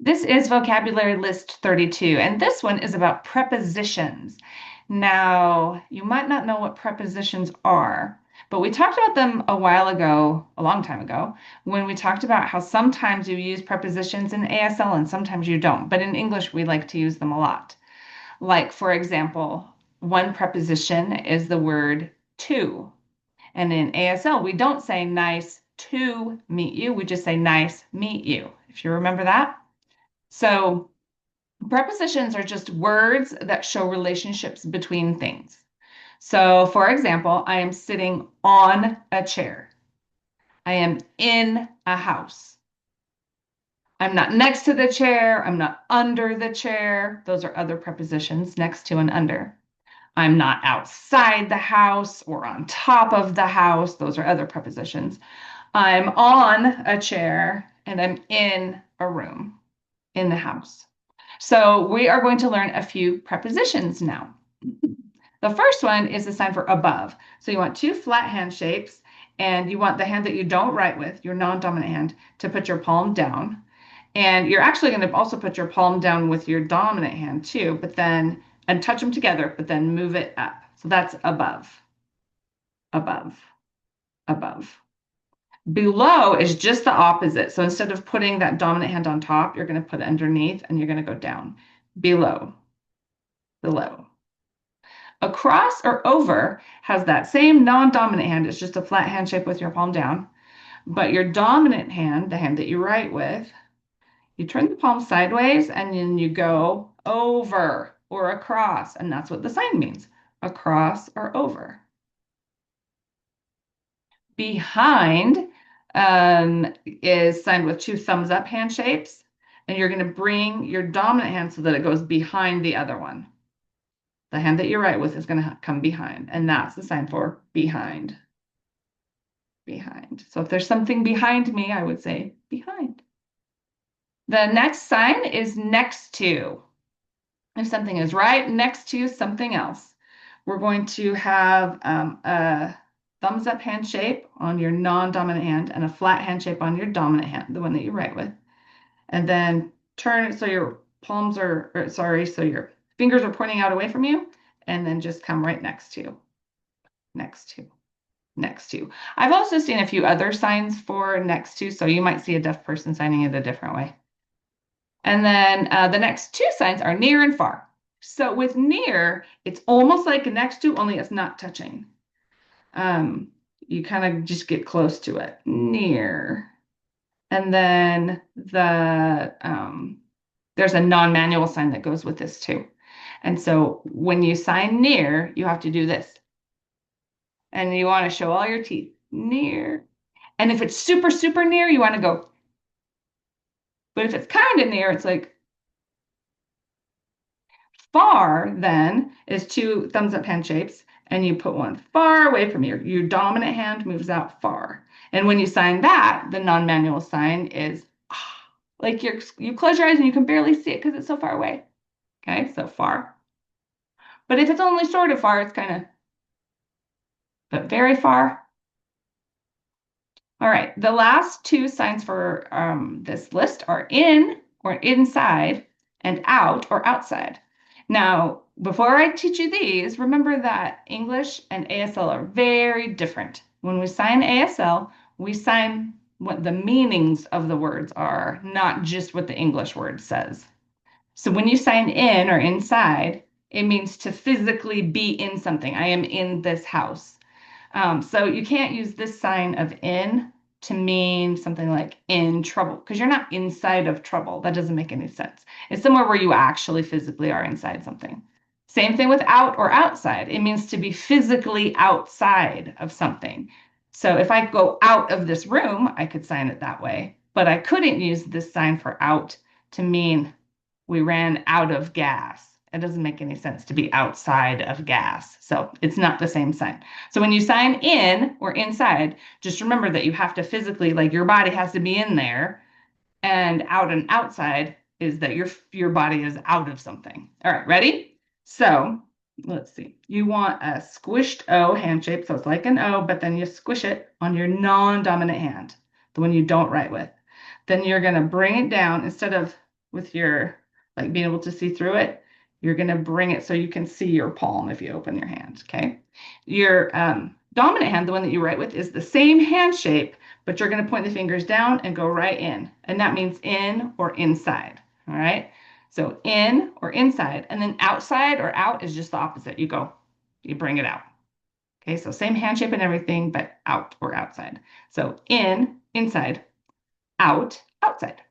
This is vocabulary list 32, and this one is about prepositions. Now, you might not know what prepositions are, but we talked about them a while ago, a long time ago, when we talked about how sometimes you use prepositions in ASL and sometimes you don't. But in English, we like to use them a lot. Like, for example, one preposition is the word to. And in ASL, we don't say nice to meet you, we just say nice meet you, if you remember that. So prepositions are just words that show relationships between things. So, for example, I am sitting on a chair. I am in a house. I'm not next to the chair. I'm not under the chair. Those are other prepositions, next to and under. I'm not outside the house or on top of the house. Those are other prepositions. I'm on a chair and I'm in a room in the house. So we are going to learn a few prepositions now. The first one is the sign for above. So you want two flat hand shapes, and you want the hand that you don't write with, your non-dominant hand, to put your palm down. And you're actually going to also put your palm down with your dominant hand too, but then, and touch them together, but then move it up. So that's above, above, above. Below is just the opposite. So instead of putting that dominant hand on top, you're going to put it underneath and you're going to go down. Below, below. Across or over has that same non-dominant hand. It's just a flat hand shape with your palm down. But your dominant hand, the hand that you write with, you turn the palm sideways and then you go over or across. And that's what the sign means, across or over. Behind is signed with two thumbs up hand shapes. And you're going to bring your dominant hand so that it goes behind the other one. The hand that you write with is going to come behind. And that's the sign for behind. Behind. So if there's something behind me, I would say behind. The next sign is next to. If something is right next to something else, we're going to have a thumbs up hand shape on your non-dominant hand and a flat hand shape on your dominant hand, the one that you write with. And then turn it so your palms are, so your fingers are pointing out away from you, and then just come right next to, next to, next to. I've also seen a few other signs for next to, so you might see a deaf person signing it a different way. And then the next two signs are near and far. So with near, it's almost like next to, only it's not touching. You kind of just get close to it, near. And then there's a non-manual sign that goes with this too. And so when you sign near, you have to do this. And you want to show all your teeth, near. And if it's super, super near, you want to go. But if it's kind of near, it's like far, then is two thumbs up hand shapes. And you put one far away from you. Your dominant hand moves out far. And when you sign that, the non-manual sign is like you close your eyes and you can barely see it because it's so far away. Okay, so far. But if it's only sort of far, it's kind of, but very far. All right, the last two signs for this list are in or inside and out or outside. Now, before I teach you these, remember that English and ASL are very different. When we sign ASL, we sign what the meanings of the words are, not just what the English word says. So when you sign in or inside, it means to physically be in something. I am in this house. So you can't use this sign of in to mean something like in trouble, because you're not inside of trouble. That doesn't make any sense. It's somewhere where you actually physically are inside something. Same thing with out or outside. It means to be physically outside of something. So if I go out of this room, I could sign it that way, but I couldn't use this sign for out to mean we ran out of gas. It doesn't make any sense to be outside of gas. So it's not the same sign. So when you sign in or inside, just remember that you have to physically, like your body has to be in there, and out and outside is that your body is out of something. All right, ready? So let's see. You want a squished O hand shape. So it's like an O, but then you squish it on your non-dominant hand, the one you don't write with. Then you're going to bring it down instead of with your, like being able to see through it, you're going to bring it so you can see your palm if you open your hand, okay? Your dominant hand, the one that you write with, is the same hand shape, but you're going to point the fingers down and go right in. And that means in or inside, all right? So in or inside, and then outside or out is just the opposite. You bring it out. Okay, so same hand shape and everything, but out or outside. So in, inside, out, outside.